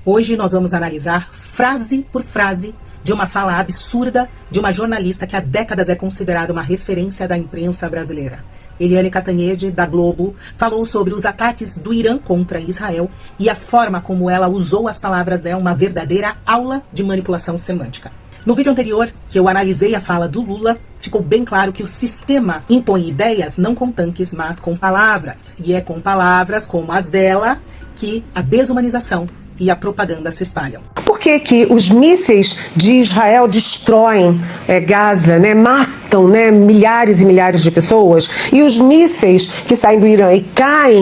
Hoje nós vamos analisar frase por frase de uma fala absurda de uma jornalista que há décadas é considerada uma referência da imprensa brasileira. Eliane Cantanhede, da Globo, falou sobre os ataques do Irã contra Israel e a forma como ela usou as palavras é uma verdadeira aula de manipulação semântica. No vídeo anterior, que eu analisei a fala do Lula, ficou bem claro que o sistema impõe ideias não com tanques, mas com palavras. E é com palavras como as dela que a desumanização e a propaganda se espalham. Por que os mísseis de Israel destroem Gaza, matam milhares e milhares de pessoas, e os mísseis que saem do Irã e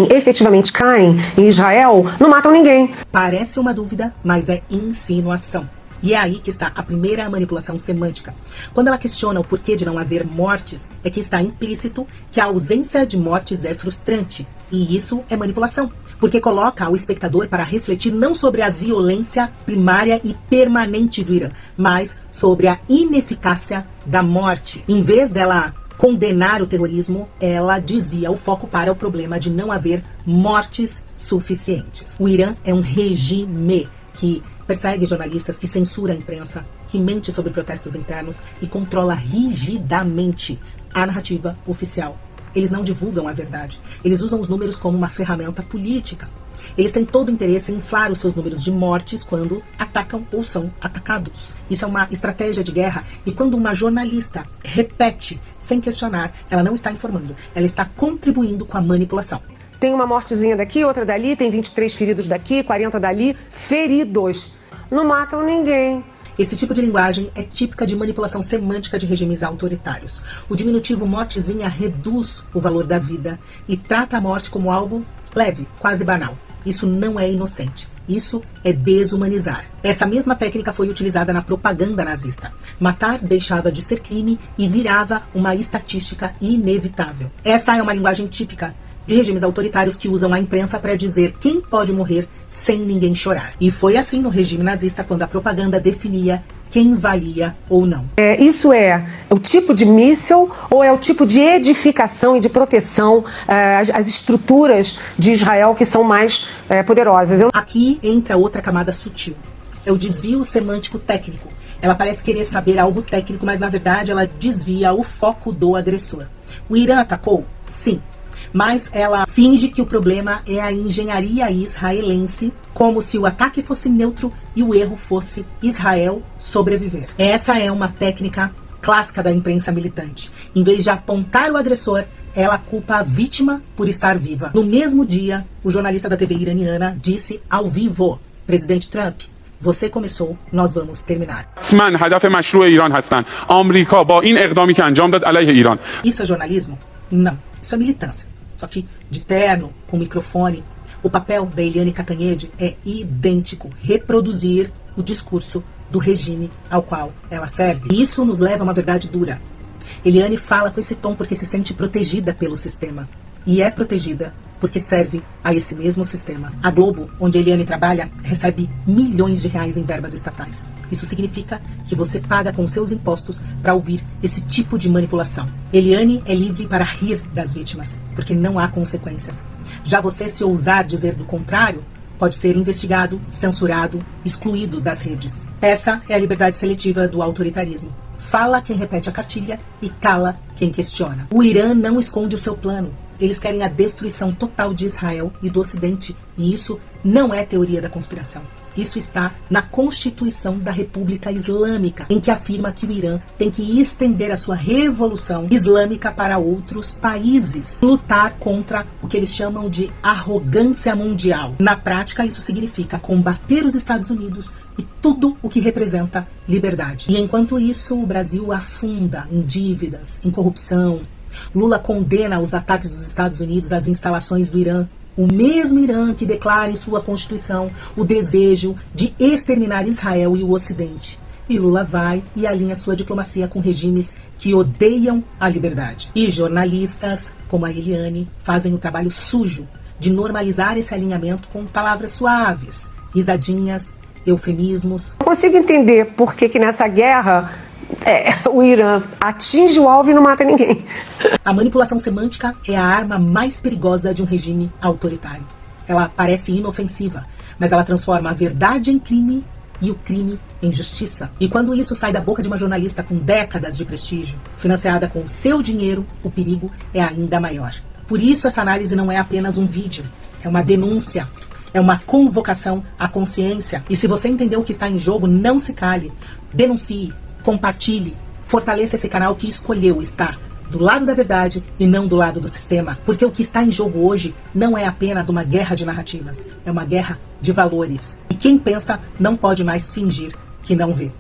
efetivamente caem em Israel, não matam ninguém? Parece uma dúvida, mas é insinuação. E é aí que está a primeira manipulação semântica. Quando ela questiona o porquê de não haver mortes, é que está implícito que a ausência de mortes é frustrante. E isso é manipulação, porque coloca o espectador para refletir não sobre a violência primária e permanente do Irã, mas sobre a ineficácia da morte. Em vez dela condenar o terrorismo, ela desvia o foco para o problema de não haver mortes suficientes. O Irã é um regime que persegue jornalistas, que censura a imprensa, que mente sobre protestos internos e controla rigidamente a narrativa oficial. Eles não divulgam a verdade. Eles usam os números como uma ferramenta política. Eles têm todo o interesse em inflar os seus números de mortes quando atacam ou são atacados. Isso é uma estratégia de guerra, e quando uma jornalista repete sem questionar, ela não está informando, ela está contribuindo com a manipulação. Tem uma mortezinha daqui, outra dali, tem 23 feridos daqui, 40 dali, feridos. Não matam ninguém. Esse tipo de linguagem é típica de manipulação semântica de regimes autoritários. O diminutivo mortezinha reduz o valor da vida e trata a morte como algo leve, quase banal. Isso não é inocente. Isso é desumanizar. Essa mesma técnica foi utilizada na propaganda nazista. Matar deixava de ser crime e virava uma estatística inevitável. Essa é uma linguagem típica de regimes autoritários que usam a imprensa para dizer quem pode morrer sem ninguém chorar. E foi assim no regime nazista, quando a propaganda definia quem valia ou não. Isso é o tipo de míssil ou é o tipo de edificação e de proteção às estruturas de Israel que são mais poderosas? Aqui entra outra camada sutil. É o desvio semântico técnico. Ela parece querer saber algo técnico, mas na verdade ela desvia o foco do agressor. O Irã atacou? Sim. Mas ela finge que o problema é a engenharia israelense, como se o ataque fosse neutro e o erro fosse Israel sobreviver. Essa é uma técnica clássica da imprensa militante. Em vez de apontar o agressor, ela culpa a vítima por estar viva. No mesmo dia, o jornalista da TV iraniana disse ao vivo: presidente Trump, você começou, nós vamos terminar. Isso é jornalismo? Não, isso é militância. Só que de terno, com microfone. O papel da Eliane Cantanhede é idêntico: reproduzir o discurso do regime ao qual ela serve. E isso nos leva a uma verdade dura. Eliane fala com esse tom porque se sente protegida pelo sistema. E é protegida porque serve a esse mesmo sistema. A Globo, onde a Eliane trabalha, recebe milhões de reais em verbas estatais. Isso significa que você paga com seus impostos para ouvir esse tipo de manipulação. Eliane é livre para rir das vítimas, porque não há consequências. Já você, se ousar dizer do contrário, pode ser investigado, censurado, excluído das redes. Essa é a liberdade seletiva do autoritarismo. Fala quem repete a cartilha e cala quem questiona. O Irã não esconde o seu plano. Eles querem a destruição total de Israel e do Ocidente. E isso não é teoria da conspiração. Isso está na Constituição da República Islâmica, em que afirma que o Irã tem que estender a sua revolução islâmica para outros países, lutar contra o que eles chamam de arrogância mundial. Na prática, isso significa combater os Estados Unidos e tudo o que representa liberdade. E enquanto isso, o Brasil afunda em dívidas, em corrupção. Lula condena os ataques dos Estados Unidos às instalações do Irã. O mesmo Irã que declara em sua Constituição o desejo de exterminar Israel e o Ocidente. E Lula vai e alinha sua diplomacia com regimes que odeiam a liberdade. E jornalistas, como a Eliane, fazem o trabalho sujo de normalizar esse alinhamento com palavras suaves, risadinhas, eufemismos. Não consigo entender por que nessa guerra o Irã atinge o alvo e não mata ninguém. A manipulação semântica é a arma mais perigosa de um regime autoritário. Ela parece inofensiva, mas ela transforma a verdade em crime e o crime em justiça. E quando isso sai da boca de uma jornalista com décadas de prestígio, financiada com o seu dinheiro, o perigo é ainda maior. Por isso essa análise não é apenas um vídeo, é uma denúncia, é uma convocação à consciência. E se você entendeu o que está em jogo, não se cale, denuncie, compartilhe, fortaleça esse canal que escolheu estar do lado da verdade e não do lado do sistema. Porque o que está em jogo hoje não é apenas uma guerra de narrativas, é uma guerra de valores. E quem pensa não pode mais fingir que não vê.